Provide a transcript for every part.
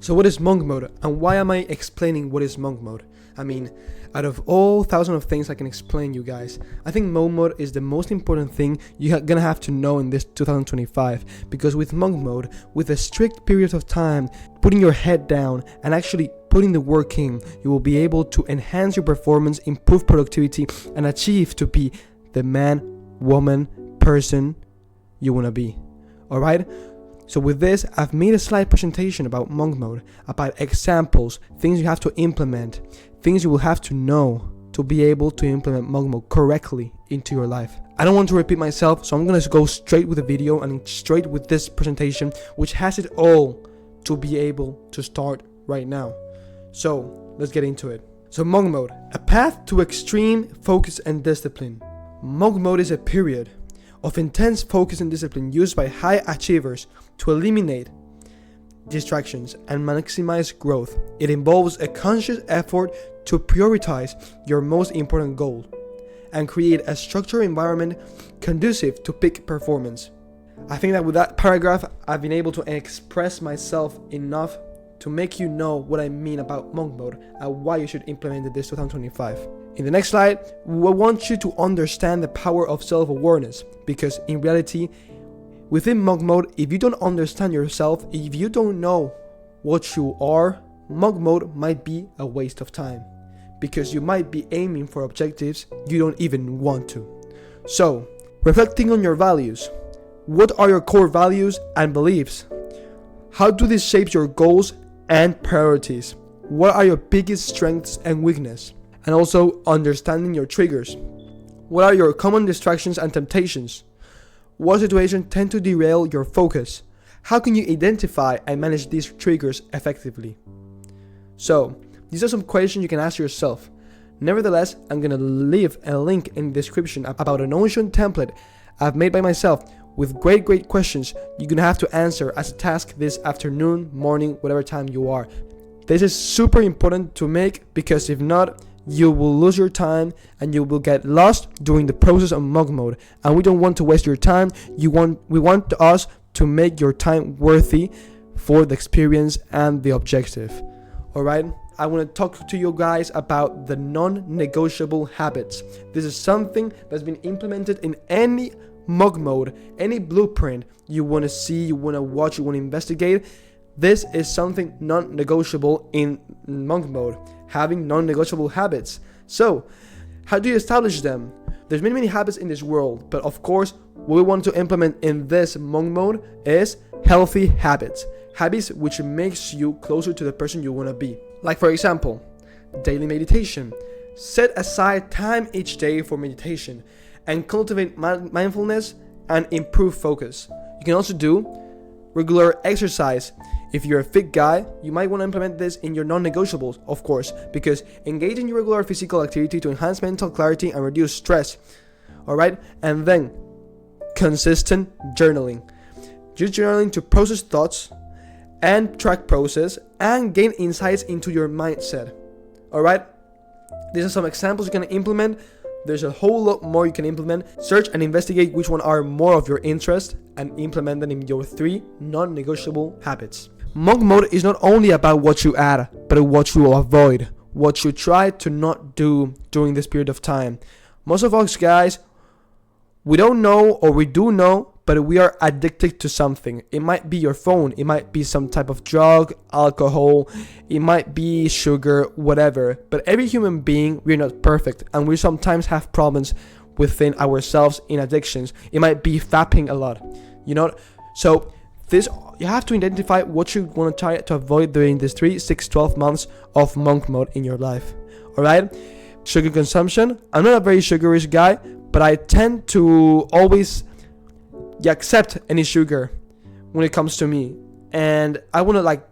So what is monk mode, and why am I explaining what is monk mode? I mean, out of all thousands of things I can explain you guys, I think monk mode is the most important thing you're gonna have to know in this 2025, because with monk mode, with a strict period of time, putting your head down and actually putting the work in, you will be able to enhance your performance, improve productivity, and achieve to be the man, woman, person you wanna be. Alright? So with this, I've made a slide presentation about monk mode, about examples, things you have to implement, things you will have to know to be able to implement monk mode correctly into your life. I don't want to repeat myself, so I'm going to go straight with the video and straight with this presentation, which has it all to be able to start right now. So let's get into it. So monk mode, a path to extreme focus and discipline. Monk mode is a period of intense focus and discipline used by high achievers to eliminate distractions and maximize growth. It involves a conscious effort to prioritize your most important goal and create a structured environment conducive to peak performance. I think that with that paragraph, I've been able to express myself enough to make you know what I mean about monk mode and why you should implement it this 2025. In the next slide, we want you to understand the power of self-awareness, because in reality, within monk mode, if you don't understand yourself, if you don't know what you are, monk mode might be a waste of time, because you might be aiming for objectives you don't even want to. So, reflecting on your values. What are your core values and beliefs? How do these shape your goals and priorities? What are your biggest strengths and weaknesses? And also understanding your triggers. What are your common distractions and temptations? What situations tend to derail your focus? How can you identify and manage these triggers effectively? So, these are some questions you can ask yourself. Nevertheless, I'm gonna leave a link in the description about a Notion template I've made by myself with great questions you're gonna have to answer as a task this afternoon, morning, whatever time you are. This is super important to make, because if not, you will lose your time and you will get lost during the process of monk mode, and we don't want to waste your time. We want us to make your time worthy for the experience and the objective. Alright, I want to talk to you guys about the non-negotiable habits. This is something that's been implemented in any monk mode, any blueprint you want to see, you want to watch, you want to investigate. This is something non-negotiable in monk mode, having non-negotiable habits. So, how do you establish them? There's many habits in this world, but of course, what we want to implement in this monk mode is healthy habits. Habits which makes you closer to the person you want to be. Like for example, daily meditation. Set aside time each day for meditation and cultivate mindfulness and improve focus. You can also do regular exercise. If you're a fit guy, you might want to implement this in your non-negotiables, of course, because engage in your regular physical activity to enhance mental clarity and reduce stress. Alright? And then, consistent journaling. Use journaling to process thoughts and track process and gain insights into your mindset. Alright? These are some examples you can implement. There's a whole lot more you can implement. Search and investigate which one are more of your interest and implement them in your 3 non-negotiable habits. Monk mode is not only about what you add, but what you avoid, what you try to not do during this period of time. Most of us guys, we don't know, or we do know, but we are addicted to something. It might be your phone, it might be some type of drug, alcohol, it might be sugar, whatever. But every human being, we're not perfect, and we sometimes have problems within ourselves in addictions. It might be fapping a lot, you know. So this, you have to identify what you want to try to avoid during this 3, 6, 12 months of monk mode in your life. Alright? Sugar consumption. I'm not a very sugary guy, but I tend to always accept any sugar when it comes to me, and I want to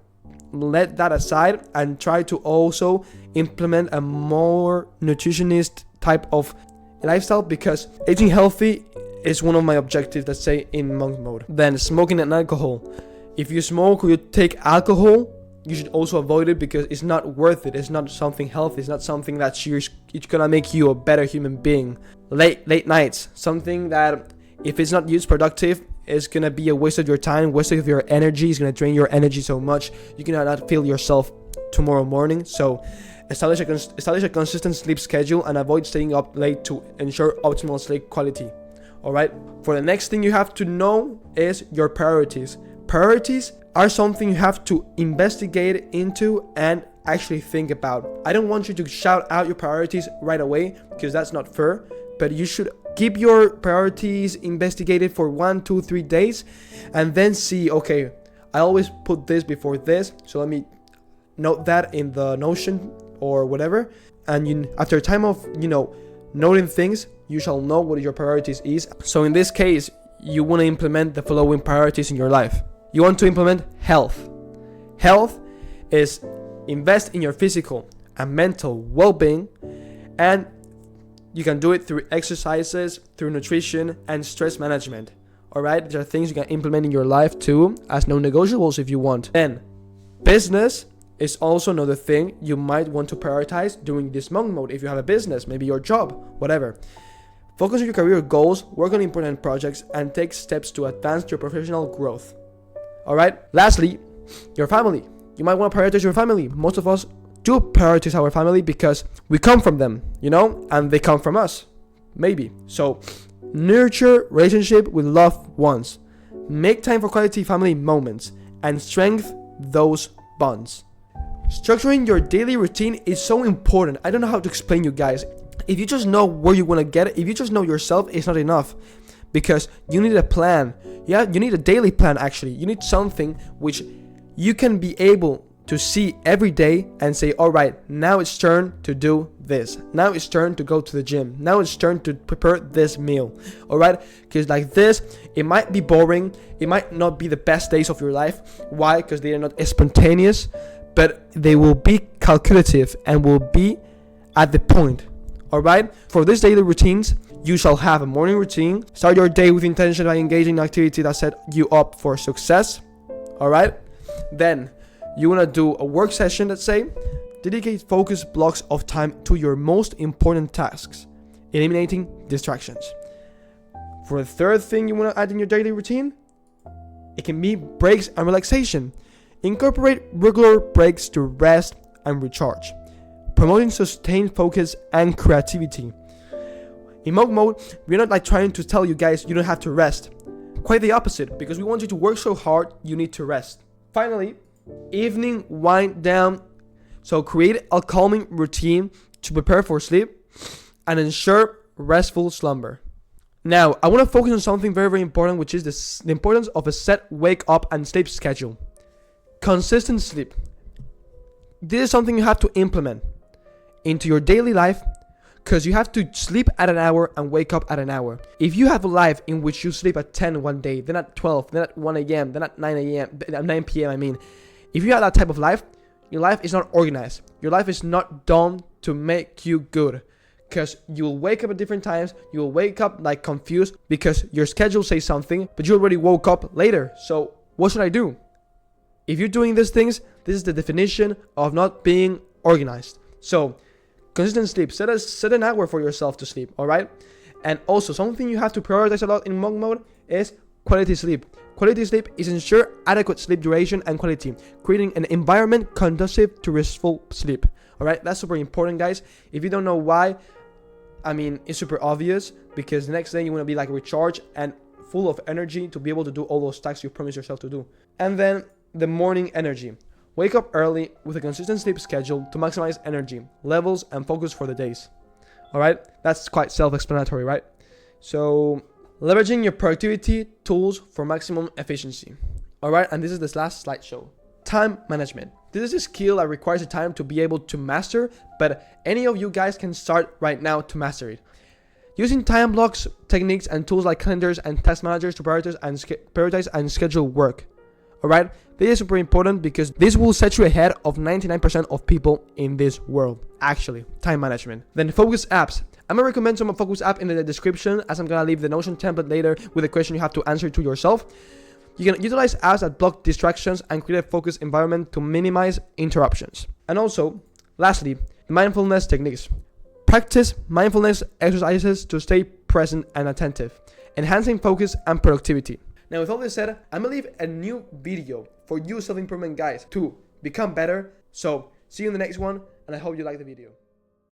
let that aside and try to also implement a more nutritionist type of lifestyle, because eating healthy is one of my objectives, let's say, in monk mode. Then smoking and alcohol. If you smoke or you take alcohol, you should also avoid it, because it's not worth it. It's not something healthy. It's not something that's it's gonna make you a better human being. Late nights, something that if it's not used productive, is gonna be a waste of your time, waste of your energy. It's gonna drain your energy so much you cannot not feel yourself tomorrow morning. So establish a consistent sleep schedule and avoid staying up late to ensure optimal sleep quality. All right. For the next thing you have to know is your priorities. Priorities are something you have to investigate into and actually think about. I don't want you to shout out your priorities right away because that's not fair, but you should keep your priorities investigated for 1, 2, 3 days and then see, okay, I always put this before this, so let me note that in the Notion or whatever. And after a time of, noting things, you shall know what your priorities is. So in this case, you want to implement the following priorities in your life. You want to implement health. Health is invest in your physical and mental well-being, and you can do it through exercises, through nutrition, and stress management. All right, there are things you can implement in your life too as non-negotiables if you want. Then, business is also another thing you might want to prioritize during this monk mode. If you have a business, maybe your job, whatever. Focus on your career goals, work on important projects, and take steps to advance your professional growth. All right. Lastly, your family. You might want to prioritize your family. Most of us do prioritize our family because we come from them, and they come from us, maybe. So, nurture relationship with loved ones. Make time for quality family moments and strengthen those bonds. Structuring your daily routine is so important. I don't know how to explain you guys. If you just know where you want to get it, if you just know yourself, it's not enough. Because you need a plan. Yeah, you need a daily plan actually. You need something which you can be able to see every day and say, all right, now it's turn to do this. Now it's turn to go to the gym. Now it's turn to prepare this meal. All right, because like this, it might be boring. It might not be the best days of your life. Why? Because they are not spontaneous, but they will be calculative and will be at the point. All right, for these daily routines, you shall have a morning routine. Start your day with intention by engaging in activity that set you up for success. All right, then you want to do a work session, let's say. Dedicate focused blocks of time to your most important tasks, eliminating distractions. For the third thing you want to add in your daily routine, it can be breaks and relaxation. Incorporate regular breaks to rest and recharge, promoting sustained focus and creativity. In monk mode, we're not trying to tell you guys you don't have to rest. Quite the opposite, because we want you to work so hard, you need to rest. Finally, evening wind down. So create a calming routine to prepare for sleep and ensure restful slumber. Now, I want to focus on something very, very important, which is the importance of a set wake up and sleep schedule. Consistent sleep. This is something you have to implement into your daily life, because you have to sleep at an hour and wake up at an hour. If you have a life in which you sleep at 10 one day, then at 12, then at 1 a.m., then at 9 p.m. I mean, if you have that type of life, your life is not organized. Your life is not done to make you good, because you'll wake up at different times. You'll wake up confused because your schedule says something, but you already woke up later. So what should I do? If you're doing these things, this is the definition of not being organized. So consistent sleep. Set an hour for yourself to sleep, all right? And also, something you have to prioritize a lot in monk mode is quality sleep. Quality sleep is ensure adequate sleep duration and quality, creating an environment conducive to restful sleep, all right? That's super important, guys. If you don't know why, it's super obvious, because the next day you want to be recharged and full of energy to be able to do all those tasks you promised yourself to do. And then the morning energy. Wake up early with a consistent sleep schedule to maximize energy levels and focus for the days. All right, that's quite self-explanatory, right? So, leveraging your productivity tools for maximum efficiency. All right, and this is this last slideshow. Time management. This is a skill that requires a time to be able to master, but any of you guys can start right now to master it. Using time blocks, techniques, and tools like calendars and task managers to prioritize and schedule work. All right, this is super important because this will set you ahead of 99% of people in this world. Actually, time management. Then focus apps. I'm gonna recommend some focus app in the description, as I'm gonna leave the Notion template later with a question you have to answer to yourself. You can utilize apps that block distractions and create a focused environment to minimize interruptions. And also, lastly, mindfulness techniques. Practice mindfulness exercises to stay present and attentive, enhancing focus and productivity. Now with all this said, I'm gonna leave a new video for you self-improvement guys to become better. So see you in the next one, and I hope you like the video.